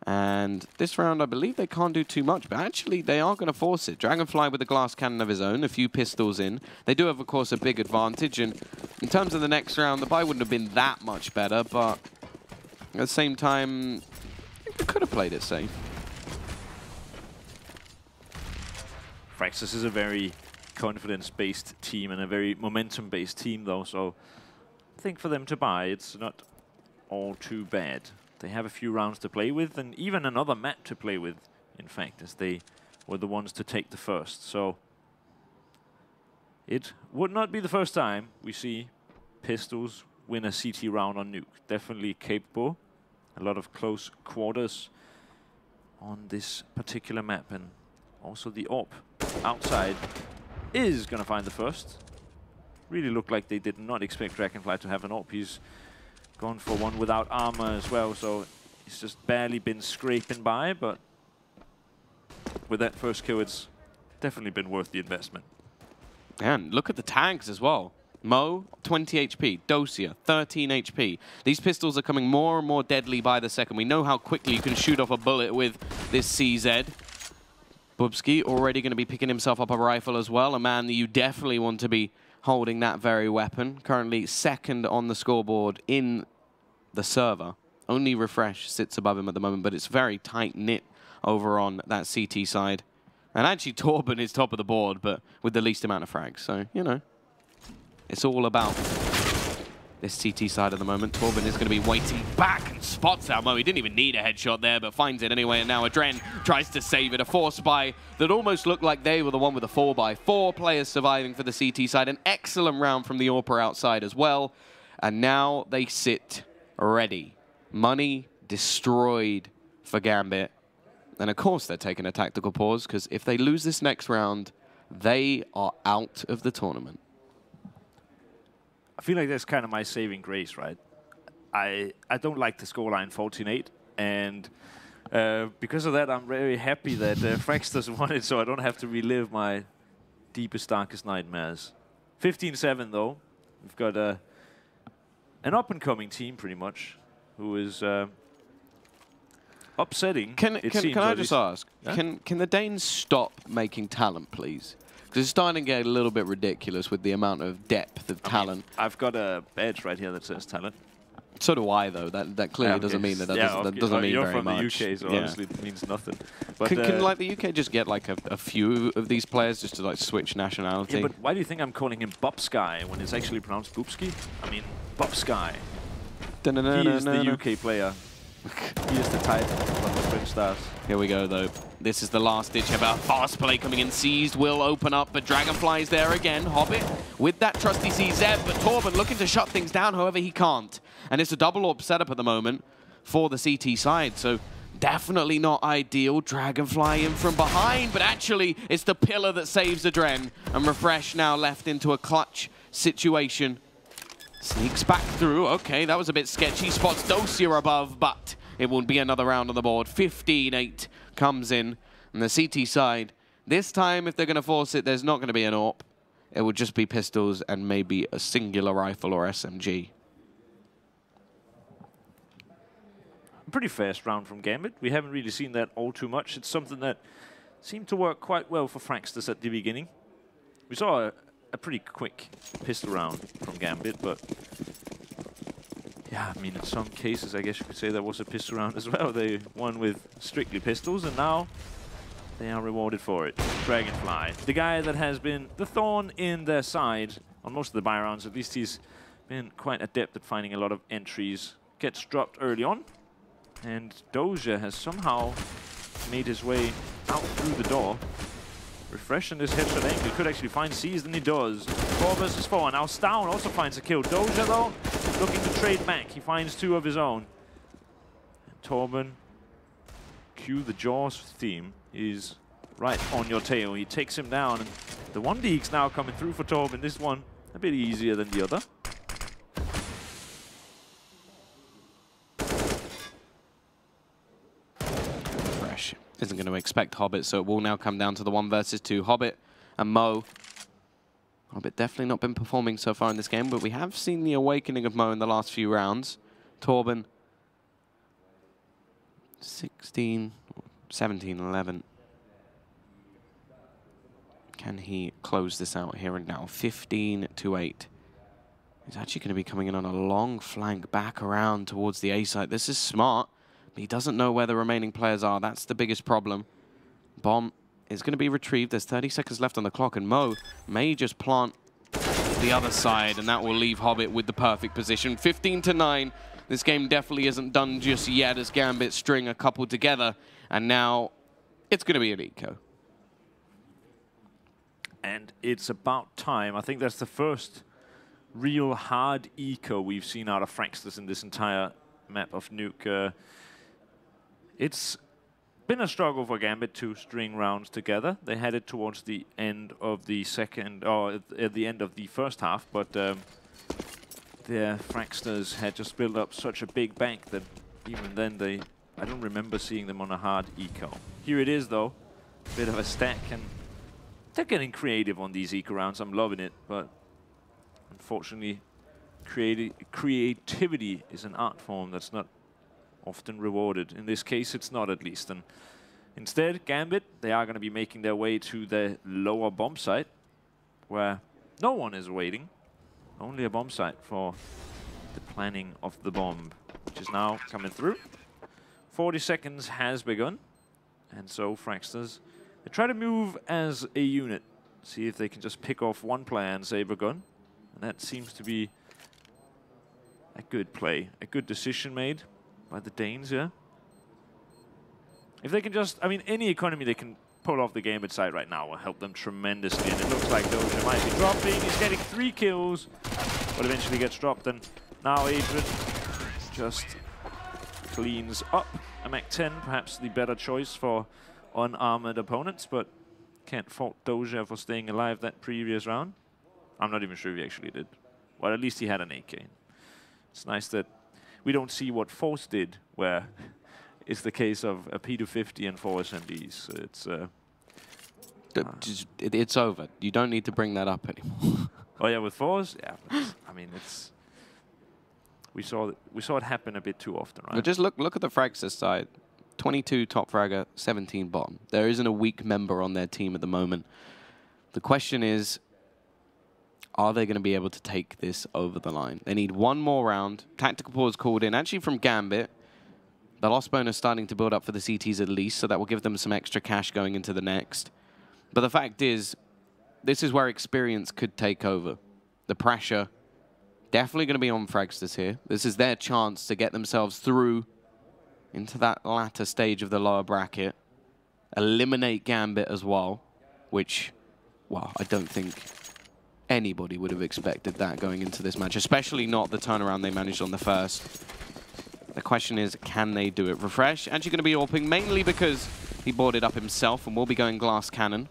And this round, I believe they can't do too much, but actually they are going to force it. Dragonfly with a glass cannon of his own, a few pistols in. They do have, of course, a big advantage. And in terms of the next round, the buy wouldn't have been that much better, but at the same time, I think they could have played it safe. Fragsters is a very confidence-based team and a very momentum-based team, though, so I think for them to buy, it's not all too bad. They have a few rounds to play with, and even another map to play with, in fact, as they were the ones to take the first. So it would not be the first time we see Pistols win a CT round on nuke. Definitely capable. A lot of close quarters on this particular map, and also the AWP outside is going to find the first. Really looked like they did not expect Dragonfly to have an AWP. He's gone for one without armor as well, so he's just barely been scraping by, but with that first kill, it's definitely been worth the investment. And look at the tags as well. Mo, 20 HP. Dosia, 13 HP. These pistols are coming more and more deadly by the second. We know how quickly you can shoot off a bullet with this CZ. Bubsky already going to be picking himself up a rifle as well, a man that you definitely want to be holding that very weapon. Currently second on the scoreboard in the server. Only Refresh sits above him at the moment, but it's very tight-knit over on that CT side. And actually Torben is top of the board, but with the least amount of frags. So, you know, it's all about this CT side at the moment. Torben is going to be waiting back and spots Almo. He didn't even need a headshot there, but finds it anyway. And now Adren tries to save it. A 4-spy that almost looked like they were the one with the 4x. 4 players surviving for the CT side. An excellent round from the AWPer outside as well. And now they sit ready. Money destroyed for Gambit. And of course they're taking a tactical pause, because if they lose this next round, they are out of the tournament. I feel like that's kind of my saving grace, right? I don't like the scoreline 14-8, and because of that, I'm very happy that Fragsters won it, so I don't have to relive my deepest, darkest nightmares. 15-7, though. We've got an up-and-coming team, pretty much, who is upsetting. Can I just ask, huh? Can the Danes stop making talent, please? Because it's starting to get a little bit ridiculous with the amount of depth of talent. I mean, I've got a badge right here that says talent. So do I, though. That clearly doesn't mean that doesn't mean very much. You're from the UK, so obviously it means nothing. But can like the UK just get like a few of these players just to like switch nationality? Yeah, but why do you think I'm calling him Bubsky when it's actually pronounced Boopsky? I mean, Bubsky. He is the UK player. He is the type of the French stars. Here we go, though. This is the last ditch about fast play coming in. Seized will open up, but Dragonfly's there again. Hobbit with that trusty CZ, but Torben looking to shut things down, however he can't. And it's a double AWP setup at the moment for the CT side, so definitely not ideal. Dragonfly in from behind, but actually it's the pillar that saves Adren. And Refresh now left into a clutch situation. Sneaks back through. Okay, that was a bit sketchy. Spots Dosia above, but it will be another round on the board. 15-8 comes in. And the CT side, this time, if they're going to force it, there's not going to be an AWP. It will just be pistols and maybe a singular rifle or SMG. Pretty fast round from Gambit. We haven't really seen that all too much. It's something that seemed to work quite well for Fragsters at the beginning. We saw a pretty quick pistol round from Gambit, but yeah, I mean, in some cases, I guess you could say that was a pistol round as well. They won with strictly pistols, and now they are rewarded for it. Dragonfly, the guy that has been the thorn in their side on most of the buy rounds. At least he's been quite adept at finding a lot of entries. Gets dropped early on, and Doja has somehow made his way out through the door. Refreshing this headshot angle, could actually find Seized, and he does. 4 versus 4. Now Stown also finds a kill. Doja, though, looking to trade back. He finds 2 of his own. And Torben, cue the Jaws theme, is right on your tail. He takes him down, and the 1D's now coming through for Torben. This one a bit easier than the other. Isn't going to expect Hobbit, so it will now come down to the 1 versus 2. Hobbit and Mo Hobbit definitely not been performing so far in this game, but we have seen the awakening of Mo in the last few rounds. Torben, 16, 17, 11. Can he close this out here and now? 15-8. He's actually going to be coming in on a long flank back around towards the A site. This is smart, but he doesn't know where the remaining players are. That's the biggest problem. Bomb is going to be retrieved. There's 30 seconds left on the clock, and Mo may just plant the other side, and that will leave Hobbit with the perfect position. 15-9. This game definitely isn't done just yet as Gambit string a couple together, and now it's going to be an eco. And it's about time. I think that's the first real hard eco we've seen out of Fragsters in this entire map of Nuke. It's been a struggle for Gambit to string rounds together. They had it towards the end of the second, or at the end of the first half, but the Fragsters had just built up such a big bank that even then I don't remember seeing them on a hard eco. Here it is though, a bit of a stack, and they're getting creative on these eco rounds. I'm loving it, but unfortunately, creativity is an art form that's not often rewarded. In this case, it's not, at least. And instead, Gambit, they are going to be making their way to the lower bomb site, where no one is waiting. Only a bomb site for the planning of the bomb, which is now coming through. 40 seconds has begun, and so Fragsters, they try to move as a unit, see if they can just pick off one player and Saber gun. And that seems to be a good play, a good decision made by the Danes here. If they can just, I mean, any economy they can pull off the Gambit side right now will help them tremendously. And it looks like Doja might be dropping. He's getting 3 kills, but eventually gets dropped. And now Adrian just cleans up a Mac-10, perhaps the better choice for unarmored opponents, but can't fault Doja for staying alive that previous round. I'm not even sure if he actually did. Well, at least he had an AK. It's nice that we don't see what Force did, where it's the case of a P250 and 4 SMDs. It's over. You don't need to bring that up anymore. Oh yeah, with Force, yeah. I mean, it's we saw it happen a bit too often, right? But just look at the Fragsters side. 22 top fragger, 17 bottom. There isn't a weak member on their team at the moment. The question is, are they going to be able to take this over the line? They need one more round. Tactical pause called in, actually from Gambit. The loss bonus starting to build up for the CTs at least, so that will give them some extra cash going into the next. But the fact is, this is where experience could take over. The pressure definitely going to be on Fragsters here. This is their chance to get themselves through into that latter stage of the lower bracket. Eliminate Gambit as well, which, well, I don't think anybody would have expected that going into this match, especially not the turnaround they managed on the first. The question is, can they do it? Refresh, actually going to be AWPing, mainly because he boarded up himself and will be going glass cannon.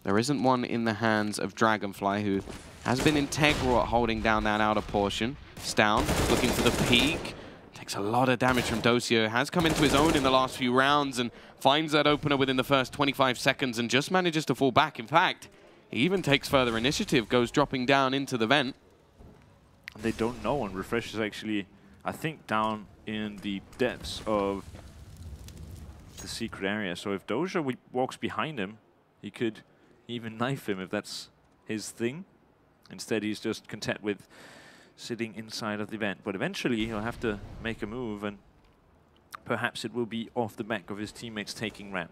There isn't one in the hands of Dragonfly, who has been integral at holding down that outer portion. Stown, looking for the peak. Takes a lot of damage from Docio. Has come into his own in the last few rounds and finds that opener within the first 25 seconds and just manages to fall back. In fact, he even takes further initiative, goes dropping down into the vent. They don't know, and Refresh is actually, I think, down in the depths of the secret area. So if Doja walks behind him, he could even knife him if that's his thing. Instead, he's just content with sitting inside of the vent. But eventually, he'll have to make a move, and perhaps it will be off the back of his teammates taking ramp.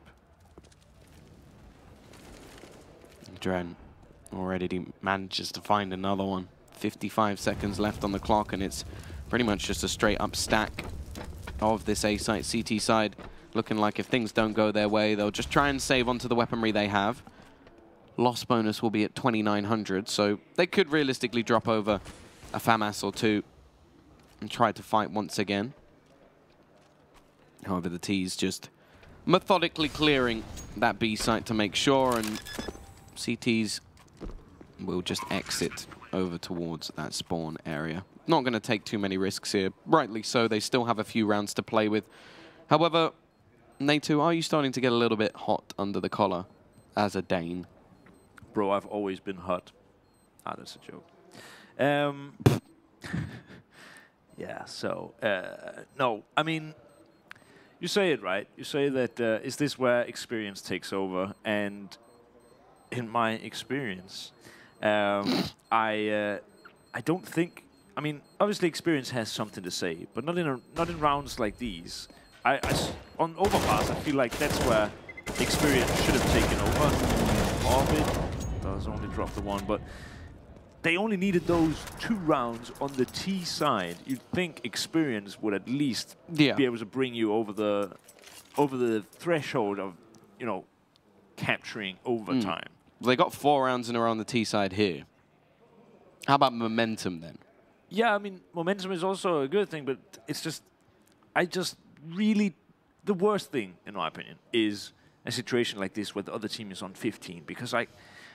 Dren already manages to find another one. 55 seconds left on the clock, and it's pretty much just a straight up stack of this A site, CT side. Looking like if things don't go their way, they'll just try and save onto the weaponry they have. Loss bonus will be at 2,900, so they could realistically drop over a FAMAS or two and try to fight once again. However, the T's just methodically clearing that B site to make sure, and CTs will just exit over towards that spawn area. Not going to take too many risks here. Rightly so, they still have a few rounds to play with. However, Natu, are you starting to get a little bit hot under the collar as a Dane? Bro, I've always been hot. Ah, that's a joke. Yeah, so, no, I mean, you say it right. You say that, is this where experience takes over? And in my experience, I don't think, I mean, obviously experience has something to say, but not in rounds like these. On overpass, I feel like that's where experience should have taken over. Orbit does only drop the one, but they only needed those 2 rounds on the T side. You'd think experience would at least be able to bring you over the threshold of, you know, capturing overtime. They got 4 rounds in a row on the T side here. How about momentum then? Yeah, I mean, momentum is also a good thing, but it's just, the worst thing, in my opinion, is a situation like this where the other team is on 15, because you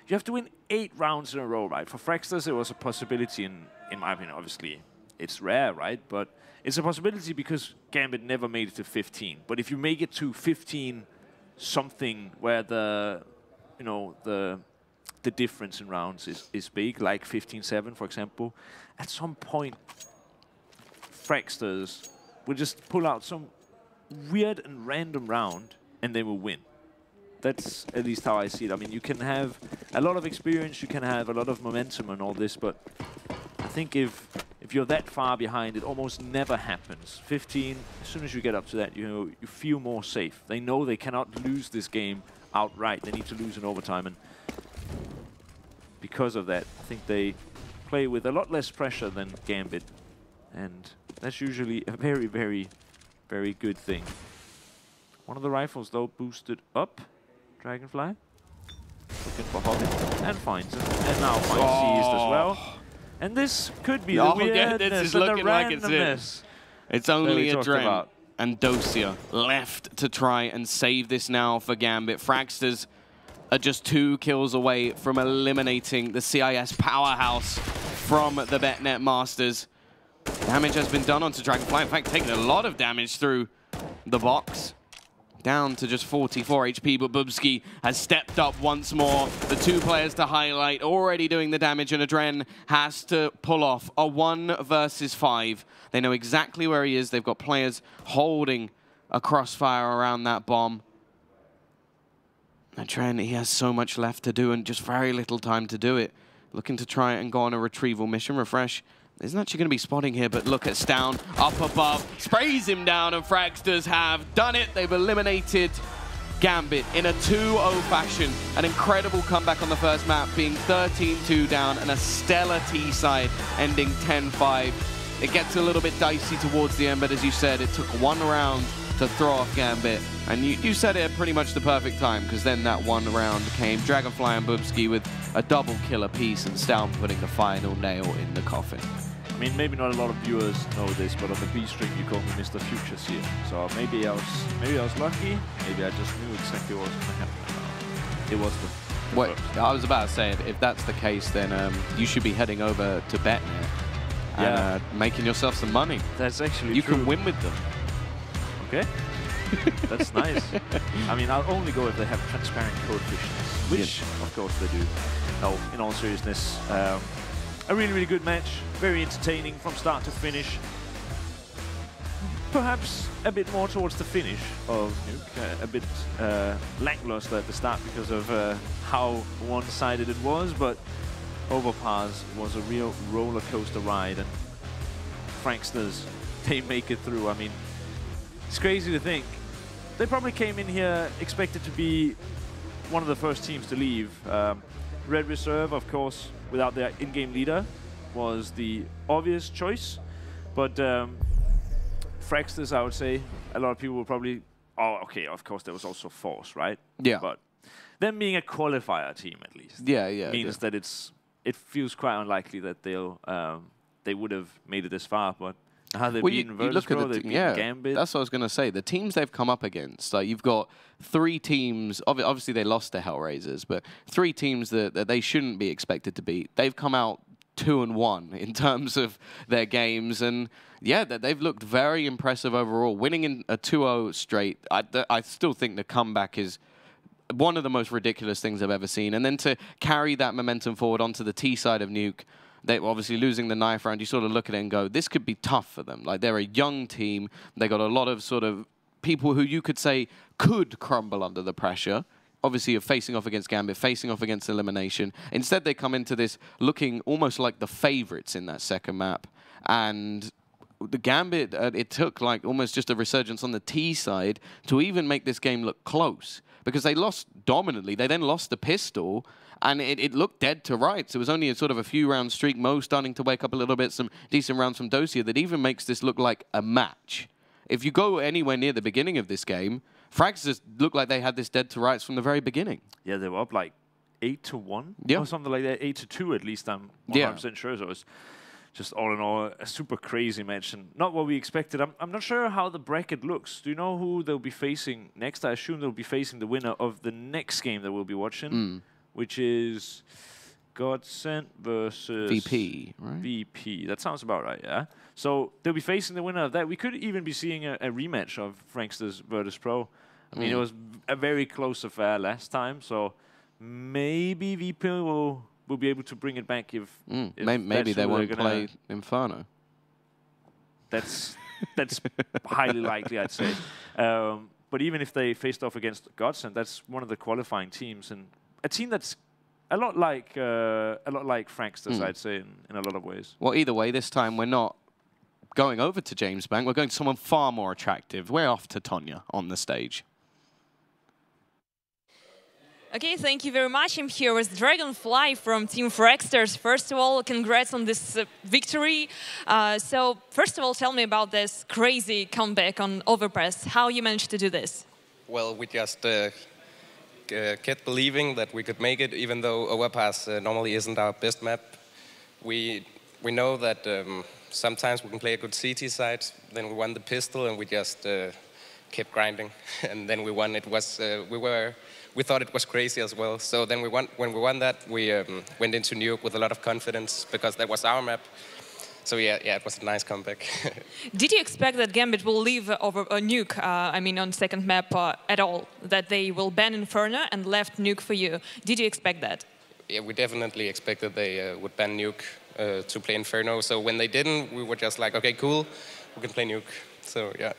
have to win 8 rounds in a row, right? For Fragsters, it was a possibility, in my opinion, obviously. It's rare, right? But it's a possibility because Gambit never made it to 15. But if you make it to 15 something where the difference in rounds is big, like 15-7, for example, at some point, Fragsters will just pull out some weird and random round, and they will win. That's at least how I see it. I mean, you can have a lot of experience, you can have a lot of momentum and all this, but I think if you're that far behind, it almost never happens. 15, as soon as you get up to that, you feel more safe. They know they cannot lose this game outright. They need to lose in overtime, and because of that, I think they play with a lot less pressure than Gambit, and that's usually a very, very, very good thing. One of the rifles, though, boosted up. Dragonfly looking for Hobbit and finds him, and now finds Seized as well. And this could be the weirdness and the randomness. It's only a Dren and Dosia left to try and save this now for Gambit. Fragsters are just 2 kills away from eliminating the CIS powerhouse from the BetNet Masters. Damage has been done onto Dragonfly. In fact, taking a lot of damage through the box. Down to just 44 HP, but Bubsky has stepped up once more. The 2 players to highlight, already doing the damage, and Adren has to pull off a 1 versus 5. They know exactly where he is. They've got players holding a crossfire around that bomb. Adren, he has so much left to do and just very little time to do it. Looking to try and go on a retrieval mission. Refresh isn't actually going to be spotting here, but look at Stown up above, sprays him down, and Fragsters have done it. They've eliminated Gambit in a 2-0 fashion. An incredible comeback on the first map, being 13-2 down, and a stellar T-side ending 10-5. It gets a little bit dicey towards the end, but as you said, it took 1 round to throw off Gambit. And you said it at pretty much the perfect time, because then that 1 round came. Dragonfly and Bubsky with a double kill apiece, and Stown putting the final nail in the coffin. I mean, maybe not a lot of viewers know this, but on the B stream you call me Mr. Futures here. So maybe I was lucky. Maybe I just knew exactly what was going to happen. It was the Wait, I was about to say, if that's the case, then you should be heading over to BetNet and making yourself some money. That's actually you true. can win with them. Okay. That's nice. I mean, I'll only go if they have transparent coefficients, which, of course, they do. No, in all seriousness, a really, really good match. Very entertaining from start to finish. Perhaps a bit more towards the finish of Nuke. A bit lackluster at the start because of how one-sided it was, but Overpass was a real roller coaster ride, and Fragsters, they make it through. I mean, it's crazy to think. They probably came in here expected to be one of the first teams to leave. Red Reserve, of course, without their in-game leader, was the obvious choice. But Fragsters, I would say, a lot of people will probably... Oh, okay, of course, there was also Force, right? Yeah. But them being a qualifier team, at least, means that it feels quite unlikely that they would have made it this far, but... How they've beaten Virtus.pro, they've beaten Gambit. That's what I was going to say. The teams they've come up against, like you've got 3 teams, obviously they lost to Hellraisers, but 3 teams that they shouldn't be expected to beat. They've come out 2-1 in terms of their games, and yeah, they've looked very impressive overall. Winning in a 2-0 straight, I still think the comeback is one of the most ridiculous things I've ever seen. And then to carry that momentum forward onto the T side of nuke, they were obviously losing the knife round. You sort of look at it and go, this could be tough for them. Like, they're a young team. They got a lot of sort of people who you could say could crumble under the pressure. Obviously, of facing off against Gambit, facing off against elimination. Instead, they come into this looking almost like the favorites in that second map. And the Gambit, it took like almost just a resurgence on the T side to even make this game look close. Because they lost dominantly. They then lost the pistol, and it looked dead to rights. It was only a sort of a few round streak. Mo starting to wake up a little bit, some decent rounds from Dosia that even makes this look like a match. If you go anywhere near the beginning of this game, Fragsters looked like they had this dead to rights from the very beginning. Yeah, they were up like 8-1 or something like that. 8-2 at least, I'm 100% sure. So it was just all in all a super crazy match and not what we expected. I'm not sure how the bracket looks. Do you know who they'll be facing next? I assume they'll be facing the winner of the next game that we'll be watching, which is Godsent versus VP, right? VP. That sounds about right, yeah. So they'll be facing the winner of that. We could even be seeing a rematch of Fragsters versus Pro. I mean, it was a very close affair last time, so maybe VP will be able to bring it back if maybe they won't play Inferno. That's highly likely, I'd say. But even if they faced off against Godsent, that's one of the qualifying teams, and a team that's a lot like Fragsters, I'd say, in a lot of ways. Well, either way, this time we're not going over to James Bank. We're going to someone far more attractive. We're off to Tonya on the stage. Okay, thank you very much. I'm here with Dragonfly from Team Fragsters. First of all, congrats on this victory. So, first of all, tell me about this crazy comeback on Overpass. How you managed to do this? Well, we just kept believing that we could make it, even though Overpass normally isn't our best map. We know that sometimes we can play a good CT side. Then we won the pistol, and we just kept grinding, and then we won. It was we thought it was crazy as well. So then when we won that, we went into nuke with a lot of confidence because that was our map. So yeah, it was a nice comeback. Did you expect that Gambit will leave over a nuke, I mean on second map at all? That they will ban Inferno and left nuke for you? Did you expect that? Yeah, we definitely expected they would ban nuke to play Inferno. So when they didn't, we were just like, okay, cool, we can play nuke. So yeah.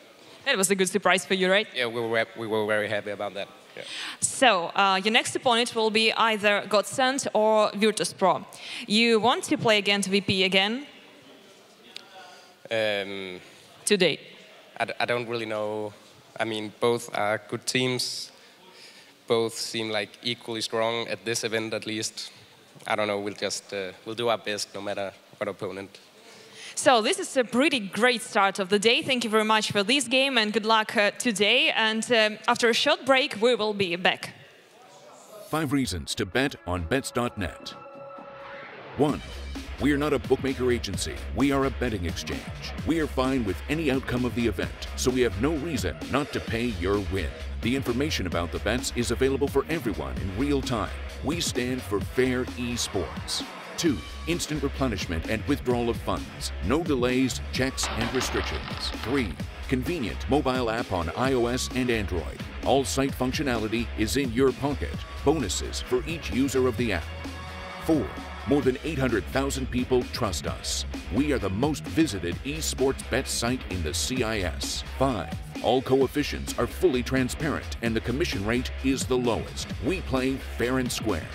That was a good surprise for you, right? Yeah, we were very happy about that. Yeah. So, your next opponent will be either Godsent or Virtus Pro. You want to play against VP again? Today? I don't really know. I mean, both are good teams. Both seem like equally strong at this event, at least. I don't know. We'll do our best no matter what opponent. So this is a pretty great start of the day. Thank you very much for this game and good luck today. And after a short break, we will be back. 5 reasons to bet on bets.net. 1. We are not a bookmaker agency. We are a betting exchange. We are fine with any outcome of the event, so we have no reason not to pay your win. The information about the bets is available for everyone in real time. We stand for fair esports. 2. Instant replenishment and withdrawal of funds. No delays, checks, and restrictions. 3. Convenient mobile app on iOS and Android. All site functionality is in your pocket. Bonuses for each user of the app. 4. More than 800,000 people trust us. We are the most visited esports bet site in the CIS. 5. All coefficients are fully transparent and the commission rate is the lowest. We play fair and square.